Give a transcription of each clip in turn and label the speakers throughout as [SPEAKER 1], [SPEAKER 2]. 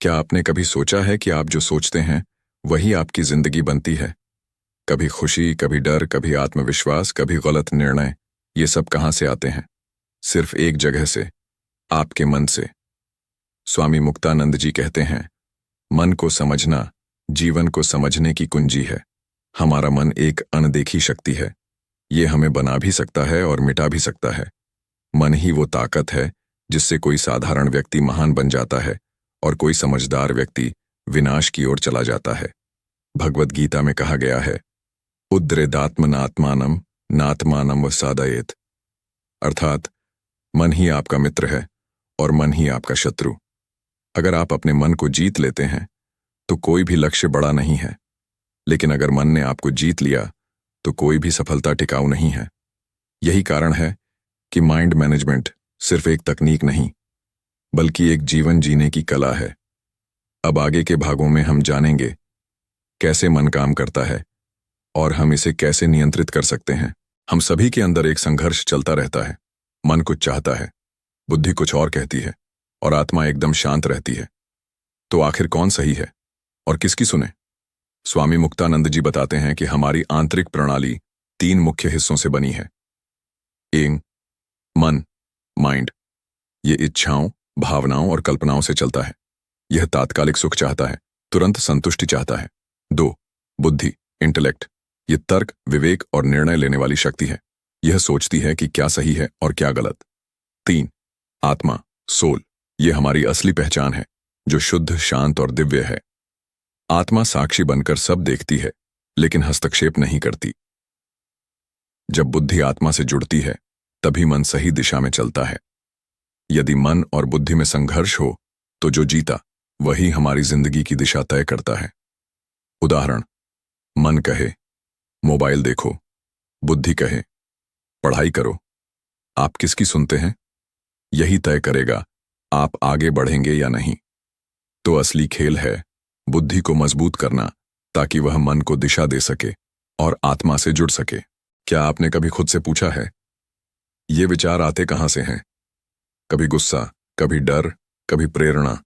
[SPEAKER 1] क्या आपने कभी सोचा है कि आप जो सोचते हैं वही आपकी जिंदगी बनती है? कभी खुशी, कभी डर, कभी आत्मविश्वास, कभी गलत निर्णय, ये सब कहाँ से आते हैं? सिर्फ एक जगह से, आपके मन से। स्वामी मुक्तानंद जी कहते हैं, मन को समझना जीवन को समझने की कुंजी है। हमारा मन एक अनदेखी शक्ति है। ये हमें बना भी सकता है और मिटा भी सकता है। मन ही वो ताकत है जिससे कोई साधारण व्यक्ति महान बन जाता है और कोई समझदार व्यक्ति विनाश की ओर चला जाता है। भगवत गीता में कहा गया है, उद्रेदात्मनात्मानम नात्मानम वसादयेत, अर्थात मन ही आपका मित्र है और मन ही आपका शत्रु। अगर आप अपने मन को जीत लेते हैं तो कोई भी लक्ष्य बड़ा नहीं है, लेकिन अगर मन ने आपको जीत लिया तो कोई भी सफलता टिकाऊ नहीं है। यही कारण है कि माइंड मैनेजमेंट सिर्फ एक तकनीक नहीं, बल्कि एक जीवन जीने की कला है। अब आगे के भागों में हम जानेंगे कैसे मन काम करता है और हम इसे कैसे नियंत्रित कर सकते हैं। हम सभी के अंदर एक संघर्ष चलता रहता है। मन कुछ चाहता है, बुद्धि कुछ और कहती है और आत्मा एकदम शांत रहती है। तो आखिर कौन सही है और किसकी सुने? स्वामी मुक्तानंद जी बताते हैं कि हमारी आंतरिक प्रणाली 3 मुख्य हिस्सों से बनी है। एक, मन, माइंड। ये इच्छाओं, भावनाओं और कल्पनाओं से चलता है। यह तात्कालिक सुख चाहता है, तुरंत संतुष्टि चाहता है। 2, बुद्धि, इंटेलेक्ट। ये तर्क, विवेक और निर्णय लेने वाली शक्ति है। यह सोचती है कि क्या सही है और क्या गलत। 3, आत्मा, सोल। ये हमारी असली पहचान है, जो शुद्ध, शांत और दिव्य है। आत्मा साक्षी बनकर सब देखती है, लेकिन हस्तक्षेप नहीं करती। जब बुद्धि आत्मा से जुड़ती है, तभी मन सही दिशा में चलता है। यदि मन और बुद्धि में संघर्ष हो, तो जो जीता वही हमारी जिंदगी की दिशा तय करता है। उदाहरण, मन कहे मोबाइल देखो, बुद्धि कहे पढ़ाई करो। आप किसकी सुनते हैं? यही तय करेगा आप आगे बढ़ेंगे या नहीं। तो असली खेल है बुद्धि को मजबूत करना, ताकि वह मन को दिशा दे सके और आत्मा से जुड़ सके। क्या आपने कभी खुद से पूछा है, ये विचार आते कहां से हैं? कभी गुस्सा, कभी डर, कभी प्रेरणा।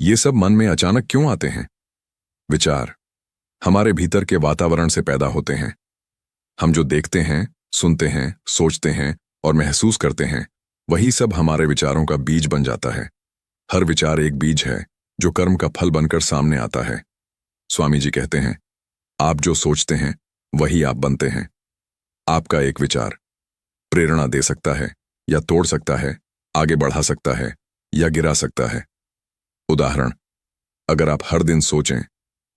[SPEAKER 1] ये सब मन में अचानक क्यों आते हैं? विचार हमारे भीतर के वातावरण से पैदा होते हैं। हम जो देखते हैं, सुनते हैं, सोचते हैं और महसूस करते हैं, वही सब हमारे विचारों का बीज बन जाता है। हर विचार एक बीज है जो कर्म का फल बनकर सामने आता है। स्वामी जी कहते हैं, आप जो सोचते हैं वही आप बनते हैं। आपका एक विचार प्रेरणा दे सकता है या तोड़ सकता है, आगे बढ़ा सकता है या गिरा सकता है। उदाहरण, अगर आप हर दिन सोचें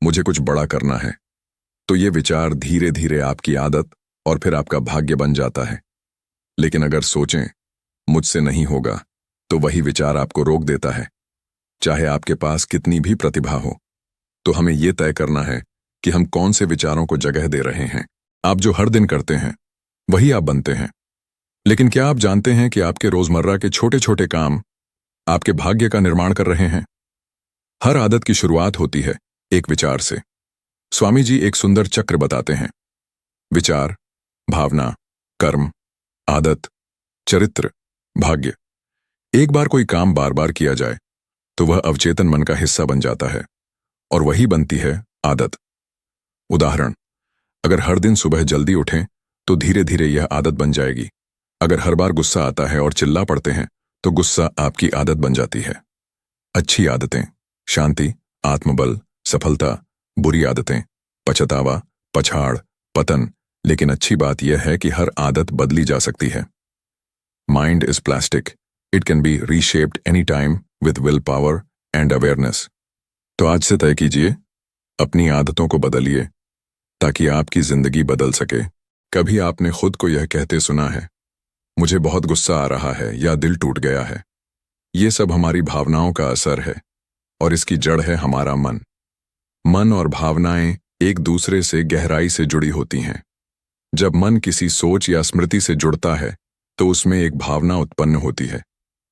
[SPEAKER 1] मुझे कुछ बड़ा करना है, तो ये विचार धीरे धीरे आपकी आदत और फिर आपका भाग्य बन जाता है। लेकिन अगर सोचें मुझसे नहीं होगा, तो वही विचार आपको रोक देता है। चाहे आपके पास कितनी भी प्रतिभा हो, तो हमें यह तय करना है कि हम कौन से विचारों को जगह दे रहे हैं। आप जो हर दिन करते हैं वही आप बनते हैं। लेकिन क्या आप जानते हैं कि आपके रोजमर्रा के छोटे छोटे काम आपके भाग्य का निर्माण कर रहे हैं? हर आदत की शुरुआत होती है एक विचार से। स्वामी जी एक सुंदर चक्र बताते हैं, विचार, भावना, कर्म, आदत, चरित्र, भाग्य। एक बार कोई काम बार बार किया जाए तो वह अवचेतन मन का हिस्सा बन जाता है और वही बनती है आदत। उदाहरण, अगर हर दिन सुबह जल्दी उठें तो धीरे धीरे यह आदत बन जाएगी। अगर हर बार गुस्सा आता है और चिल्ला पड़ते हैं तो गुस्सा आपकी आदत बन जाती है। अच्छी आदतें, शांति, आत्मबल, सफलता, बुरी आदतें, पछतावा, पछाड़, पतन। लेकिन अच्छी बात यह है कि हर आदत बदली जा सकती है। Mind is plastic, it can be reshaped any time with will power and awareness. तो आज से तय कीजिए, अपनी आदतों को बदलिए ताकि आपकी जिंदगी बदल सके। कभी आपने खुद को यह कहते सुना है, मुझे बहुत गुस्सा आ रहा है या दिल टूट गया है? ये सब हमारी भावनाओं का असर है और इसकी जड़ है हमारा मन। मन और भावनाएं एक दूसरे से गहराई से जुड़ी होती हैं। जब मन किसी सोच या स्मृति से जुड़ता है तो उसमें एक भावना उत्पन्न होती है,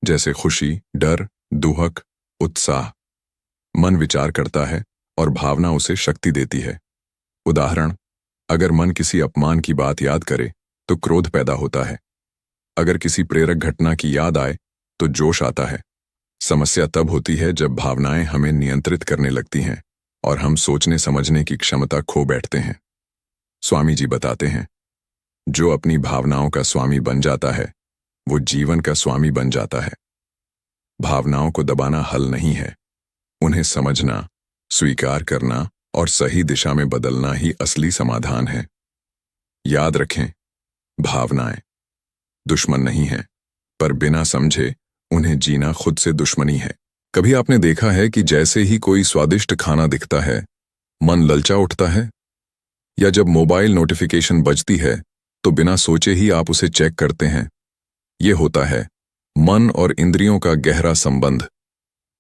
[SPEAKER 1] जैसे खुशी, डर, दुहक, उत्साह। मन विचार करता है और भावना उसे शक्ति देती है। उदाहरण, अगर मन किसी अपमान की बात याद करे तो क्रोध पैदा होता है। अगर किसी प्रेरक घटना की याद आए तो जोश आता है। समस्या तब होती है जब भावनाएं हमें नियंत्रित करने लगती हैं और हम सोचने समझने की क्षमता खो बैठते हैं। स्वामी जी बताते हैं, जो अपनी भावनाओं का स्वामी बन जाता है वो जीवन का स्वामी बन जाता है। भावनाओं को दबाना हल नहीं है, उन्हें समझना, स्वीकार करना और सही दिशा में बदलना ही असली समाधान है। याद रखें, भावनाएं दुश्मन नहीं है, पर बिना समझे उन्हें जीना खुद से दुश्मनी है। कभी आपने देखा है कि जैसे ही कोई स्वादिष्ट खाना दिखता है, मन ललचा उठता है? या जब मोबाइल नोटिफिकेशन बजती है तो बिना सोचे ही आप उसे चेक करते हैं? ये होता है मन और इंद्रियों का गहरा संबंध।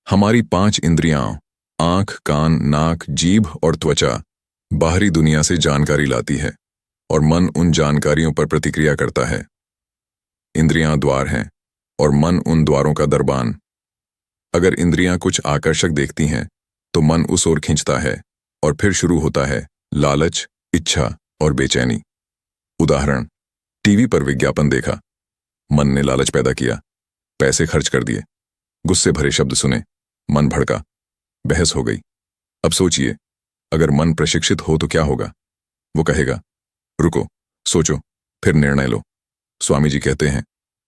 [SPEAKER 1] हमारी 5 इंद्रियां, आंख, कान, नाक, जीभ और त्वचा, बाहरी दुनिया से जानकारी लाती है और मन उन जानकारियों पर प्रतिक्रिया करता है। इंद्रियां द्वार हैं और मन उन द्वारों का दरबान। अगर इंद्रियां कुछ आकर्षक देखती हैं तो मन उस ओर खींचता है और फिर शुरू होता है लालच, इच्छा और बेचैनी। उदाहरण, टीवी पर विज्ञापन देखा, मन ने लालच पैदा किया, पैसे खर्च कर दिए, गुस्से भरे शब्द सुने, मन भड़का, बहस हो गई। अब सोचिए, अगर मन प्रशिक्षित हो तो क्या होगा? वो कहेगा, रुको, सोचो, फिर निर्णय लो। स्वामी जी कहते हैं,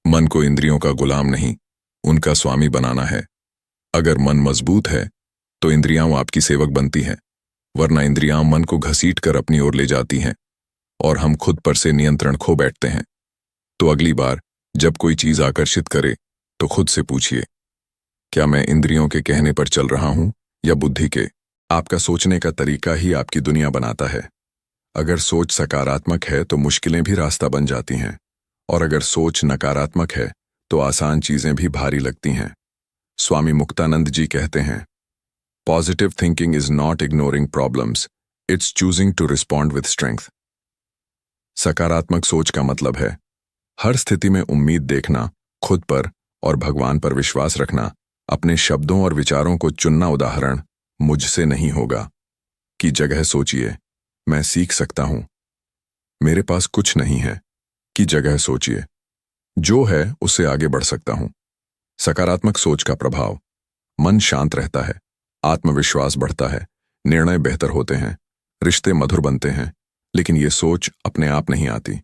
[SPEAKER 1] मन को इंद्रियों का गुलाम नहीं, उनका स्वामी बनाना है। अगर मन मजबूत है तो इंद्रियां आपकी सेवक बनती हैं, वरना इंद्रियां मन को घसीट कर अपनी ओर ले जाती हैं और हम खुद पर से नियंत्रण खो बैठते हैं। तो अगली बार जब कोई चीज आकर्षित करे तो खुद से पूछिए, क्या मैं इंद्रियों के कहने पर चल रहा हूं या बुद्धि के? आपका सोचने का तरीका ही आपकी दुनिया बनाता है। अगर सोच सकारात्मक है तो मुश्किलें भी रास्ता बन जाती हैं, और अगर सोच नकारात्मक है तो आसान चीजें भी भारी लगती हैं। स्वामी मुक्तानंद जी कहते हैं, positive thinking is not ignoring problems, it's choosing to respond with strength. सकारात्मक सोच का मतलब है हर स्थिति में उम्मीद देखना, खुद पर और भगवान पर विश्वास रखना, अपने शब्दों और विचारों को चुनना। उदाहरण, मुझसे नहीं होगा की जगह सोचिए, मैं सीख सकता हूं। मेरे पास कुछ नहीं है की जगह सोचिए, जो है उससे आगे बढ़ सकता हूं। सकारात्मक सोच का प्रभाव, मन शांत रहता है, आत्मविश्वास बढ़ता है, निर्णय बेहतर होते हैं, रिश्ते मधुर बनते हैं। लेकिन ये सोच अपने आप नहीं आती,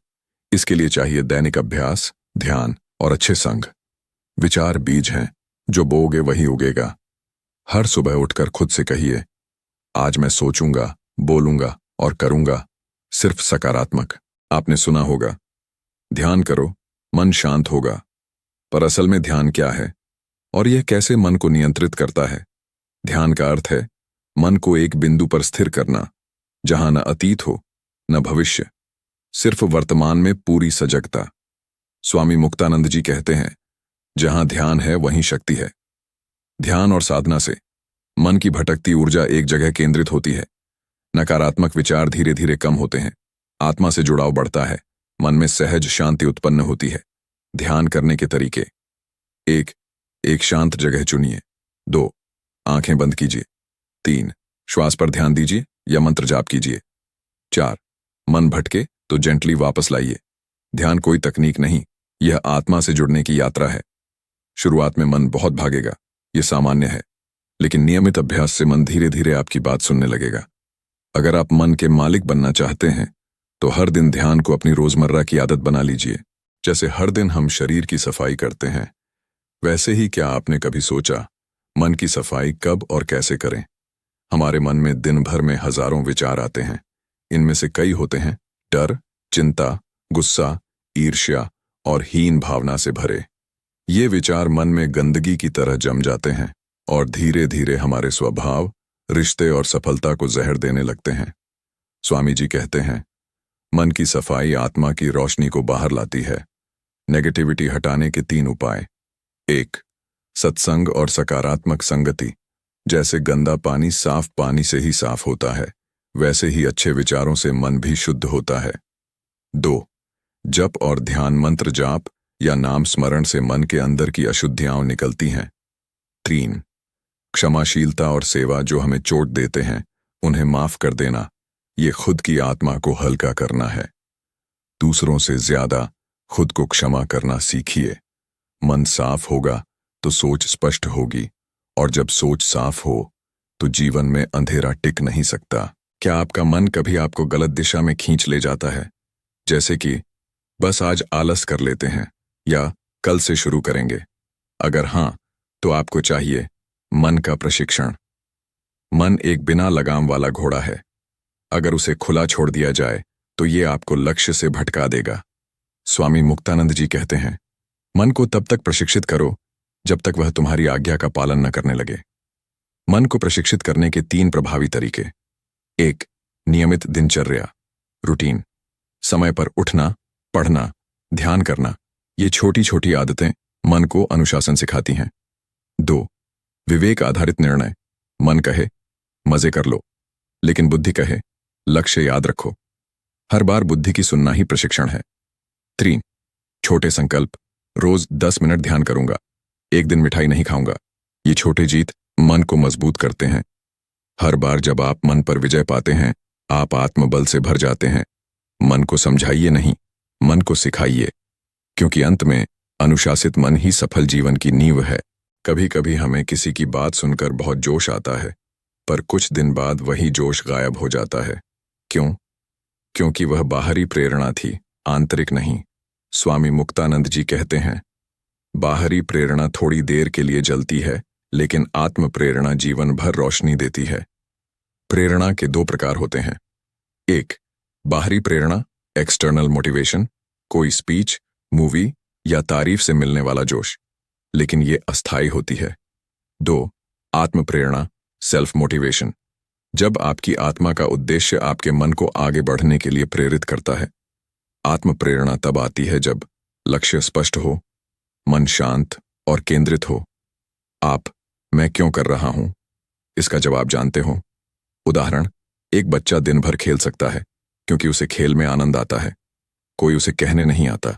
[SPEAKER 1] इसके लिए चाहिए दैनिक अभ्यास, ध्यान और अच्छे संग। विचार बीज हैं, जो बोओगे वही उगेगा। हर सुबह उठकर खुद से कहिए, आज मैं सोचूंगा, बोलूंगा और करूंगा सिर्फ सकारात्मक। आपने सुना होगा, ध्यान करो, मन शांत होगा। पर असल में ध्यान क्या है और यह कैसे मन को नियंत्रित करता है? ध्यान का अर्थ है मन को एक बिंदु पर स्थिर करना, जहां न अतीत हो न भविष्य, सिर्फ वर्तमान में पूरी सजगता। स्वामी मुक्तानंद जी कहते हैं, जहां ध्यान है वहीं शक्ति है। ध्यान और साधना से मन की भटकती ऊर्जा एक जगह केंद्रित होती है, नकारात्मक विचार धीरे धीरे कम होते हैं, आत्मा से जुड़ाव बढ़ता है, मन में सहज शांति उत्पन्न होती है। ध्यान करने के तरीके: 1. एक शांत जगह चुनिए। 2. आंखें बंद कीजिए। 3. श्वास पर ध्यान दीजिए या मंत्र जाप कीजिए। 4. मन भटके तो जेंटली वापस लाइए। ध्यान कोई तकनीक नहीं, यह आत्मा से जुड़ने की यात्रा है। शुरुआत में मन बहुत भागेगा, यह सामान्य है, लेकिन नियमित अभ्यास से मन धीरे धीरे आपकी बात सुनने लगेगा। अगर आप मन के मालिक बनना चाहते हैं तो हर दिन ध्यान को अपनी रोजमर्रा की आदत बना लीजिए। जैसे हर दिन हम शरीर की सफाई करते हैं, वैसे ही क्या आपने कभी सोचा मन की सफाई कब और कैसे करें? हमारे मन में दिन भर में हजारों विचार आते हैं। इनमें से कई होते हैं डर, चिंता, गुस्सा, ईर्ष्या और हीन भावना से भरे। ये विचार मन में गंदगी की तरह जम जाते हैं और धीरे धीरे हमारे स्वभाव, रिश्ते और सफलता को जहर देने लगते हैं। स्वामी जी कहते हैं, मन की सफाई आत्मा की रोशनी को बाहर लाती है। नेगेटिविटी हटाने के 3 उपाय: 1. सत्संग और सकारात्मक संगति। जैसे गंदा पानी साफ पानी से ही साफ होता है, वैसे ही अच्छे विचारों से मन भी शुद्ध होता है। 2. जप और ध्यान, मंत्र जाप या नाम स्मरण से मन के अंदर की अशुद्धियां निकलती हैं। 3. क्षमाशीलता और सेवा, जो हमें चोट देते हैं उन्हें माफ कर देना, ये खुद की आत्मा को हल्का करना है। दूसरों से ज्यादा खुद को क्षमा करना सीखिए। मन साफ होगा तो सोच स्पष्ट होगी, और जब सोच साफ हो तो जीवन में अंधेरा टिक नहीं सकता। क्या आपका मन कभी आपको गलत दिशा में खींच ले जाता है, जैसे कि बस आज आलस कर लेते हैं या कल से शुरू करेंगे? अगर हां, तो आपको चाहिए मन का प्रशिक्षण। मन एक बिना लगाम वाला घोड़ा है। अगर उसे खुला छोड़ दिया जाए तो ये आपको लक्ष्य से भटका देगा। स्वामी मुक्तानंद जी कहते हैं, मन को तब तक प्रशिक्षित करो जब तक वह तुम्हारी आज्ञा का पालन न करने लगे। मन को प्रशिक्षित करने के 3 प्रभावी तरीके। 1. नियमित दिनचर्या, रूटीन। समय पर उठना, पढ़ना, ध्यान करना। ये छोटी छोटी आदतें मन को अनुशासन सिखाती हैं। 2. विवेक आधारित निर्णय। मन कहे मजे कर लो, लेकिन बुद्धि कहे लक्ष्य याद रखो। हर बार बुद्धि की सुनना ही प्रशिक्षण है। 3. छोटे संकल्प। रोज 10 मिनट ध्यान करूंगा, एक दिन मिठाई नहीं खाऊंगा। ये छोटे जीत मन को मजबूत करते हैं। हर बार जब आप मन पर विजय पाते हैं, आप आत्मबल से भर जाते हैं। मन को समझाइए नहीं, मन को सिखाइए, क्योंकि अंत में अनुशासित मन ही सफल जीवन की नींव है। कभी कभी हमें किसी की बात सुनकर बहुत जोश आता है, पर कुछ दिन बाद वही जोश गायब हो जाता है। क्यों? क्योंकि वह बाहरी प्रेरणा थी, आंतरिक नहीं। स्वामी मुक्तानंद जी कहते हैं, बाहरी प्रेरणा थोड़ी देर के लिए जलती है, लेकिन आत्म प्रेरणा जीवन भर रोशनी देती है। प्रेरणा के 2 प्रकार होते हैं। 1. बाहरी प्रेरणा, एक्सटर्नल मोटिवेशन, कोई स्पीच, मूवी या तारीफ से मिलने वाला जोश, लेकिन ये अस्थायी होती है। 2. आत्म प्रेरणा, सेल्फ मोटिवेशन, जब आपकी आत्मा का उद्देश्य आपके मन को आगे बढ़ने के लिए प्रेरित करता है। आत्म प्रेरणा तब आती है जब लक्ष्य स्पष्ट हो, मन शांत और केंद्रित हो। आप मैं क्यों कर रहा हूं इसका जवाब जानते हो। उदाहरण, एक बच्चा दिन भर खेल सकता है क्योंकि उसे खेल में आनंद आता है, कोई उसे कहने नहीं आता।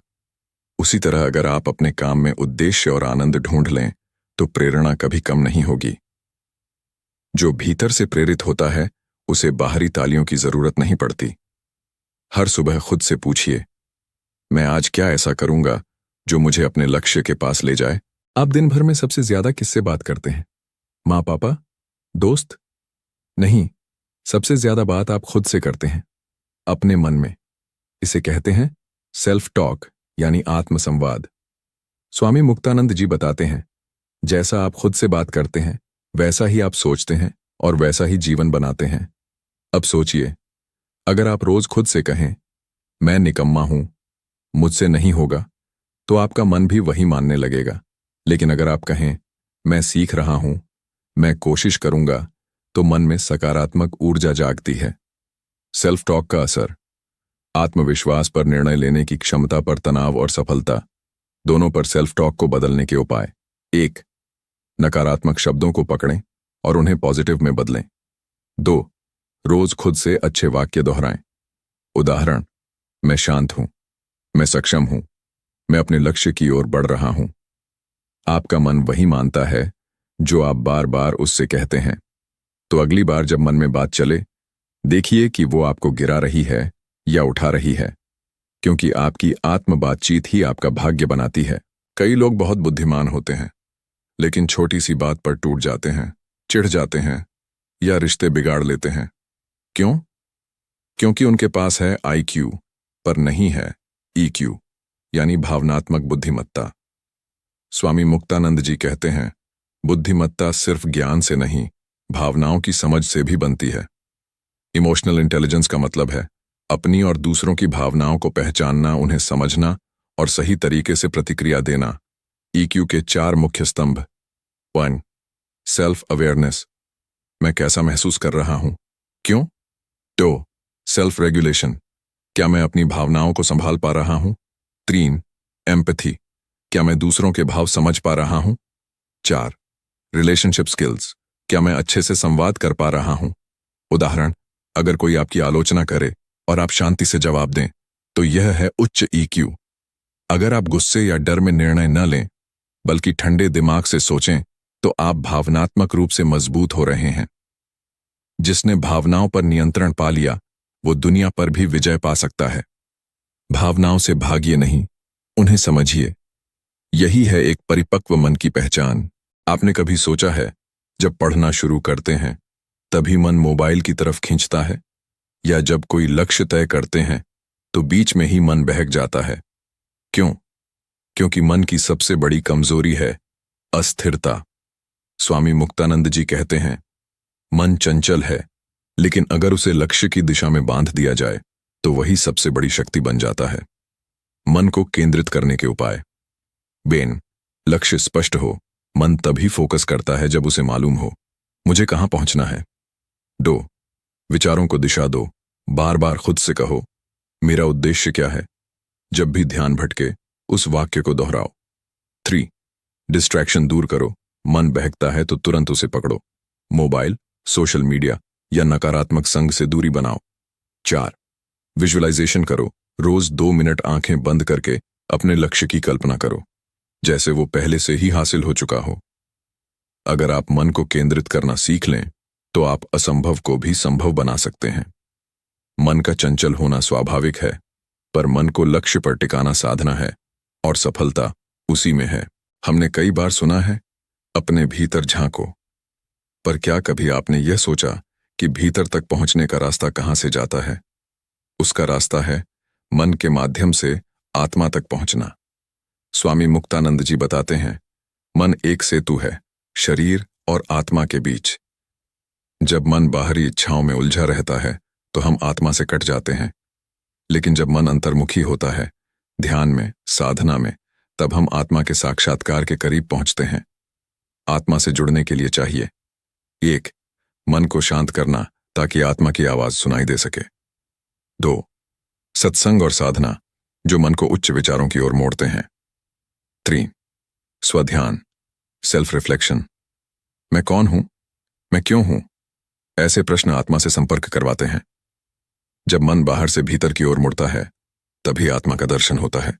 [SPEAKER 1] उसी तरह अगर आप अपने काम में उद्देश्य और आनंद ढूंढ लें तो प्रेरणा कभी कम नहीं होगी। जो भीतर से प्रेरित होता है उसे बाहरी तालियों की जरूरत नहीं पड़ती। हर सुबह खुद से पूछिए, मैं आज क्या ऐसा करूंगा जो मुझे अपने लक्ष्य के पास ले जाए। आप दिन भर में सबसे ज्यादा किससे बात करते हैं? माँ पापा, दोस्त? नहीं, सबसे ज्यादा बात आप खुद से करते हैं, अपने मन में। इसे कहते हैं सेल्फ टॉक, यानी आत्मसंवाद। स्वामी मुक्तानंद जी बताते हैं, जैसा आप खुद से बात करते हैं वैसा ही आप सोचते हैं और वैसा ही जीवन बनाते हैं। अब सोचिए, अगर आप रोज खुद से कहें, मैं निकम्मा हूं, मुझसे नहीं होगा, तो आपका मन भी वही मानने लगेगा। लेकिन अगर आप कहें, मैं सीख रहा हूं, मैं कोशिश करूंगा, तो मन में सकारात्मक ऊर्जा जागती है। सेल्फ टॉक का असर। आत्मविश्वास पर, निर्णय लेने की क्षमता पर, तनाव और सफलता दोनों पर सेल्फ टॉक को बदलने के उपाय। 1. नकारात्मक शब्दों को पकड़ें और उन्हें पॉजिटिव में बदलें। 2. रोज खुद से अच्छे वाक्य दोहराएं। उदाहरण, मैं शांत हूं, मैं सक्षम हूं, मैं अपने लक्ष्य की ओर बढ़ रहा हूं। आपका मन वही मानता है जो आप बार बार उससे कहते हैं। तो अगली बार जब मन में बात चले, देखिए कि वो आपको गिरा रही है या उठा रही है, क्योंकि आपकी आत्म बातचीत ही आपका भाग्य बनाती है। कई लोग बहुत बुद्धिमान होते हैं, लेकिन छोटी सी बात पर टूट जाते हैं, चिढ़ जाते हैं या रिश्ते बिगाड़ लेते हैं। क्यों? क्योंकि उनके पास है IQ पर नहीं है EQ, यानी भावनात्मक बुद्धिमत्ता। स्वामी मुक्तानंद जी कहते हैं, बुद्धिमत्ता सिर्फ ज्ञान से नहीं, भावनाओं की समझ से भी बनती है। इमोशनल इंटेलिजेंस का मतलब है अपनी और दूसरों की भावनाओं को पहचानना, उन्हें समझना और सही तरीके से प्रतिक्रिया देना। EQ के 4 मुख्य स्तंभ। 1. सेल्फ अवेयरनेस, मैं कैसा महसूस कर रहा हूं, क्यों। 2. सेल्फ रेगुलेशन, क्या मैं अपनी भावनाओं को संभाल पा रहा हूं। 3. एम्पैथी, क्या मैं दूसरों के भाव समझ पा रहा हूं। 4. रिलेशनशिप स्किल्स, क्या मैं अच्छे से संवाद कर पा रहा हूं। उदाहरण, अगर कोई आपकी आलोचना करे और आप शांति से जवाब दें, तो यह है उच्च EQ। अगर आप गुस्से या डर में निर्णय न लें, बल्कि ठंडे दिमाग से सोचें, तो आप भावनात्मक रूप से मजबूत हो रहे हैं। जिसने भावनाओं पर नियंत्रण पा लिया, वो दुनिया पर भी विजय पा सकता है। भावनाओं से भागिए नहीं, उन्हें समझिए। यही है एक परिपक्व मन की पहचान। आपने कभी सोचा है, जब पढ़ना शुरू करते हैं तभी मन मोबाइल की तरफ खींचता है, या जब कोई लक्ष्य तय करते हैं तो बीच में ही मन बहक जाता है? क्यों? क्योंकि मन की सबसे बड़ी कमजोरी है अस्थिरता। स्वामी मुक्तानंद जी कहते हैं, मन चंचल है, लेकिन अगर उसे लक्ष्य की दिशा में बांध दिया जाए तो वही सबसे बड़ी शक्ति बन जाता है। मन को केंद्रित करने के उपाय। बेन, लक्ष्य स्पष्ट हो, मन तभी फोकस करता है जब उसे मालूम हो मुझे कहां पहुंचना है। 2, विचारों को दिशा दो, बार बार खुद से कहो, मेरा उद्देश्य क्या है। जब भी ध्यान भटके उस वाक्य को दोहराओ। 3, डिस्ट्रैक्शन दूर करो, मन बहकता है तो तुरंत उसे पकड़ो, मोबाइल, सोशल मीडिया या नकारात्मक संग से दूरी बनाओ। 4, विजुअलाइजेशन करो, रोज 2 मिनट आंखें बंद करके अपने लक्ष्य की कल्पना करो, जैसे वो पहले से ही हासिल हो चुका हो। अगर आप मन को केंद्रित करना सीख लें तो आप असंभव को भी संभव बना सकते हैं। मन का चंचल होना स्वाभाविक है, पर मन को लक्ष्य पर टिकाना साधना है, और सफलता उसी में है। हमने कई बार सुना है, अपने भीतर झांको, पर क्या कभी आपने यह सोचा कि भीतर तक पहुंचने का रास्ता कहां से जाता है? उसका रास्ता है मन के माध्यम से आत्मा तक पहुंचना। स्वामी मुक्तानंद जी बताते हैं, मन एक सेतु है शरीर और आत्मा के बीच। जब मन बाहरी इच्छाओं में उलझा रहता है तो हम आत्मा से कट जाते हैं, लेकिन जब मन अंतर्मुखी होता है, ध्यान में, साधना में, तब हम आत्मा के साक्षात्कार के करीब पहुंचते हैं। आत्मा से जुड़ने के लिए चाहिए 1, मन को शांत करना ताकि आत्मा की आवाज सुनाई दे सके। 2, सत्संग और साधना जो मन को उच्च विचारों की ओर मोड़ते हैं। 3, स्वध्यान, सेल्फ रिफ्लेक्शन, मैं कौन हूं, मैं क्यों हूं? ऐसे प्रश्न आत्मा से संपर्क करवाते हैं। जब मन बाहर से भीतर की ओर मुड़ता है तभी आत्मा का दर्शन होता है।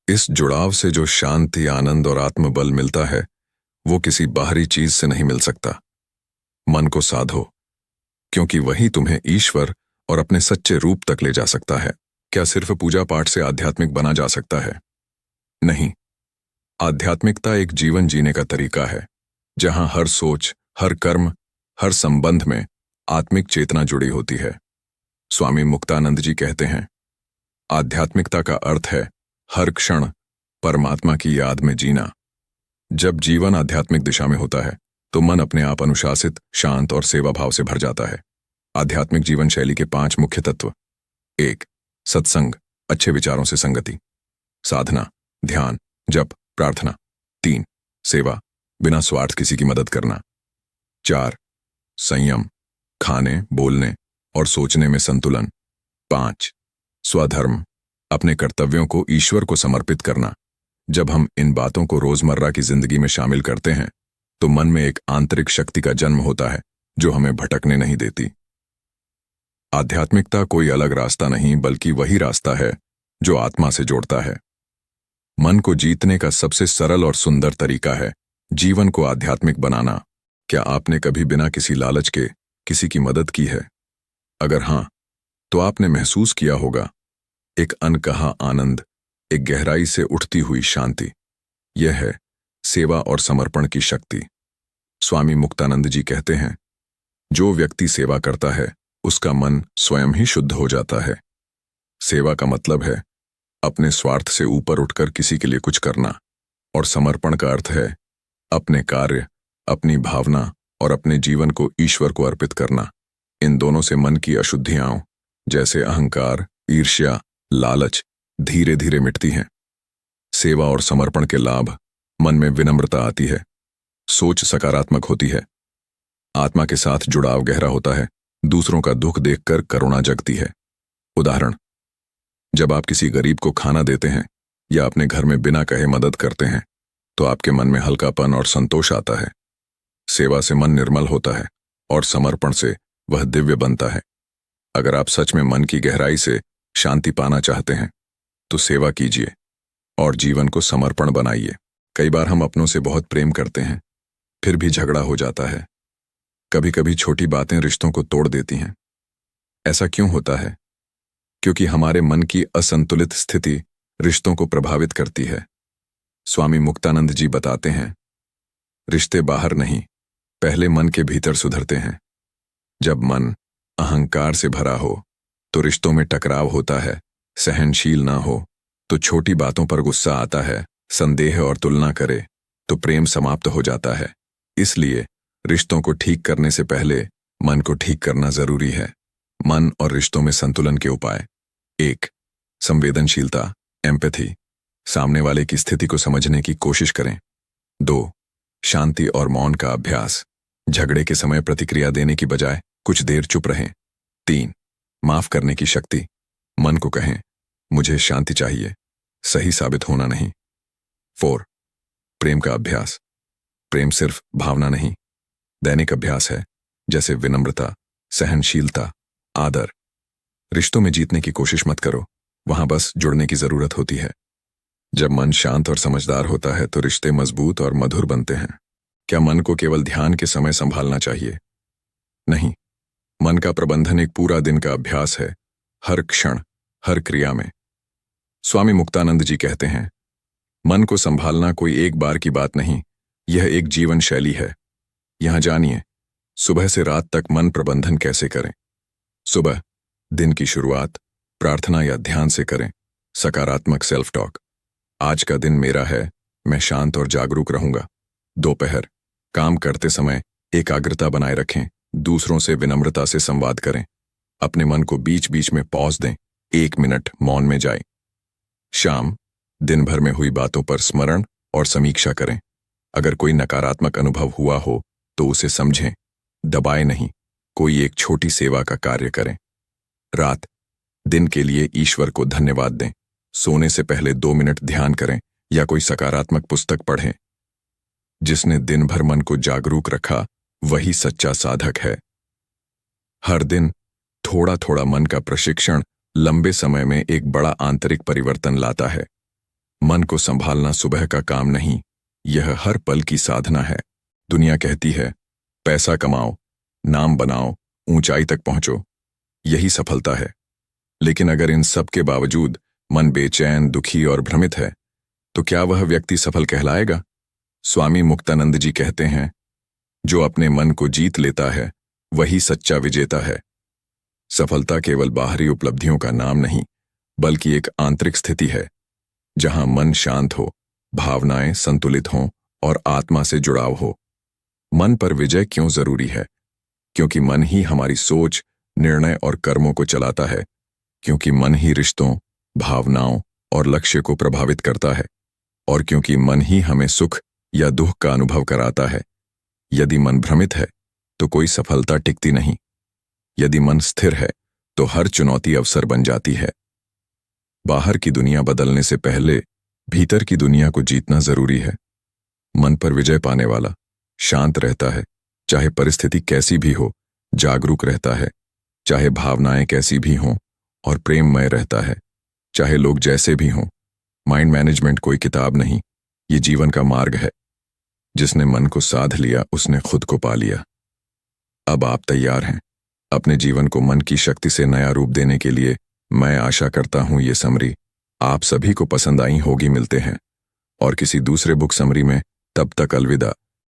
[SPEAKER 1] इस जुड़ाव से जो शांति, आनंद और आत्मबल मिलता है वो किसी बाहरी चीज से नहीं मिल सकता। मन को साधो, क्योंकि वही तुम्हें ईश्वर और अपने सच्चे रूप तक ले जा सकता है। क्या सिर्फ पूजा पाठ से आध्यात्मिक बना जा सकता है? नहीं। आध्यात्मिकता एक जीवन जीने का तरीका है, जहां हर सोच, हर कर्म, हर संबंध में आत्मिक चेतना जुड़ी होती है। स्वामी मुक्तानंद जी कहते हैं, आध्यात्मिकता का अर्थ है हर क्षण परमात्मा की याद में जीना। जब जीवन आध्यात्मिक दिशा में होता है तो मन अपने आप अनुशासित, शांत और सेवा भाव से भर जाता है। आध्यात्मिक जीवन शैली के 5 मुख्य तत्व। 1, सत्संग, अच्छे विचारों से संगति। साधना, ध्यान, जप, प्रार्थना। 3, सेवा, बिना स्वार्थ किसी की मदद करना। 4, संयम, खाने, बोलने और सोचने में संतुलन। 5, स्वधर्म, अपने कर्तव्यों को ईश्वर को समर्पित करना। जब हम इन बातों को रोजमर्रा की जिंदगी में शामिल करते हैं तो मन में एक आंतरिक शक्ति का जन्म होता है जो हमें भटकने नहीं देती। आध्यात्मिकता कोई अलग रास्ता नहीं, बल्कि वही रास्ता है जो आत्मा से जोड़ता है। मन को जीतने का सबसे सरल और सुंदर तरीका है जीवन को आध्यात्मिक बनाना। क्या आपने कभी बिना किसी लालच के किसी की मदद की है? अगर हां, तो आपने महसूस किया होगा एक अनकहा आनंद, एक गहराई से उठती हुई शांति। यह है सेवा और समर्पण की शक्ति। स्वामी मुक्तानंद जी कहते हैं, जो व्यक्ति सेवा करता है उसका मन स्वयं ही शुद्ध हो जाता है। सेवा का मतलब है अपने स्वार्थ से ऊपर उठकर किसी के लिए कुछ करना, और समर्पण का अर्थ है अपने कार्य, अपनी भावना और अपने जीवन को ईश्वर को अर्पित करना। इन दोनों से मन की अशुद्धियां, जैसे अहंकार, ईर्ष्या, लालच, धीरे धीरे मिटती हैं। सेवा और समर्पण के लाभ, मन में विनम्रता आती है, सोच सकारात्मक होती है, आत्मा के साथ जुड़ाव गहरा होता है, दूसरों का दुख देखकर करुणा जगती है। उदाहरण, जब आप किसी गरीब को खाना देते हैं या अपने घर में बिना कहे मदद करते हैं तो आपके मन में हल्कापन और संतोष आता है। सेवा से मन निर्मल होता है और समर्पण से वह दिव्य बनता है। अगर आप सच में मन की गहराई से शांति पाना चाहते हैं तो सेवा कीजिए और जीवन को समर्पण बनाइए। कई बार हम अपनों से बहुत प्रेम करते हैं, फिर भी झगड़ा हो जाता है। कभी कभी छोटी बातें रिश्तों को तोड़ देती हैं। ऐसा क्यों होता है? क्योंकि हमारे मन की असंतुलित स्थिति रिश्तों को प्रभावित करती है। स्वामी मुक्तानंद जी बताते हैं, रिश्ते बाहर नहीं, पहले मन के भीतर सुधरते हैं। जब मन अहंकार से भरा हो तो रिश्तों में टकराव होता है, सहनशील ना हो तो छोटी बातों पर गुस्सा आता है, संदेह और तुलना करे तो प्रेम समाप्त हो जाता है। इसलिए रिश्तों को ठीक करने से पहले मन को ठीक करना जरूरी है। मन और रिश्तों में संतुलन के उपाय। 1. संवेदनशीलता, एम्पैथी, सामने वाले की स्थिति को समझने की कोशिश करें। 2. शांति और मौन का अभ्यास, झगड़े के समय प्रतिक्रिया देने की बजाय कुछ देर चुप रहें। 3. माफ करने की शक्ति, मन को कहें, मुझे शांति चाहिए, सही साबित होना नहीं। 4. प्रेम का अभ्यास, प्रेम सिर्फ भावना नहीं, दैनिक अभ्यास है, जैसे विनम्रता, सहनशीलता, आदर। रिश्तों में जीतने की कोशिश मत करो, वहां बस जुड़ने की जरूरत होती है। जब मन शांत और समझदार होता है तो रिश्ते मजबूत और मधुर बनते हैं। क्या मन को केवल ध्यान के समय संभालना चाहिए? नहीं, मन का प्रबंधन एक पूरा दिन का अभ्यास है, हर क्षण, हर क्रिया में। स्वामी मुक्तानंद जी कहते हैं, मन को संभालना कोई एक बार की बात नहीं, यह एक जीवन शैली है। यहां जानिए, सुबह से रात तक मन प्रबंधन कैसे करें। सुबह, दिन की शुरुआत प्रार्थना या ध्यान से करें। सकारात्मक सेल्फ टॉक, आज का दिन मेरा है, मैं शांत और जागरूक रहूंगा। दोपहर, काम करते समय एकाग्रता बनाए रखें, दूसरों से विनम्रता से संवाद करें। अपने मन को बीच बीच में पॉज दें, 1 मिनट मौन में जाएं। शाम, दिन भर में हुई बातों पर स्मरण और समीक्षा करें। अगर कोई नकारात्मक अनुभव हुआ हो तो उसे समझें, दबाए नहीं, कोई एक छोटी सेवा का कार्य करें। रात, दिन के लिए ईश्वर को धन्यवाद दें। सोने से पहले 2 मिनट ध्यान करें या कोई सकारात्मक पुस्तक पढ़ें। जिसने दिन भर मन को जागरूक रखा वही सच्चा साधक है। हर दिन थोड़ा थोड़ा मन का प्रशिक्षण लंबे समय में एक बड़ा आंतरिक परिवर्तन लाता है। मन को संभालना सुबह का काम नहीं, यह हर पल की साधना है। दुनिया कहती है, पैसा कमाओ, नाम बनाओ, ऊंचाई तक पहुंचो, यही सफलता है। लेकिन अगर इन सब के बावजूद मन बेचैन, दुखी और भ्रमित है, तो क्या वह व्यक्ति सफल कहलाएगा? स्वामी मुक्तानंद जी कहते हैं, जो अपने मन को जीत लेता है वही सच्चा विजेता है। सफलता केवल बाहरी उपलब्धियों का नाम नहीं, बल्कि एक आंतरिक स्थिति है, जहां मन शांत हो, भावनाएं संतुलित हों और आत्मा से जुड़ाव हो। मन पर विजय क्यों जरूरी है? क्योंकि मन ही हमारी सोच, निर्णय और कर्मों को चलाता है। क्योंकि मन ही रिश्तों, भावनाओं और लक्ष्य को प्रभावित करता है। और क्योंकि मन ही हमें सुख या दुख का अनुभव कराता है। यदि मन भ्रमित है तो कोई सफलता टिकती नहीं। यदि मन स्थिर है तो हर चुनौती अवसर बन जाती है। बाहर की दुनिया बदलने से पहले भीतर की दुनिया को जीतना जरूरी है। मन पर विजय पाने वाला शांत रहता है, चाहे परिस्थिति कैसी भी हो, जागरूक रहता है, चाहे भावनाएं कैसी भी हों, और प्रेममय रहता है, चाहे लोग जैसे भी हों। माइंड मैनेजमेंट कोई किताब नहीं, ये जीवन का मार्ग है। जिसने मन को साध लिया उसने खुद को पा लिया। अब आप तैयार हैं अपने जीवन को मन की शक्ति से नया रूप देने के लिए। मैं आशा करता हूं ये समरी आप सभी को पसंद आई होगी। मिलते हैं और किसी दूसरे बुक समरी में, तब तक अलविदा।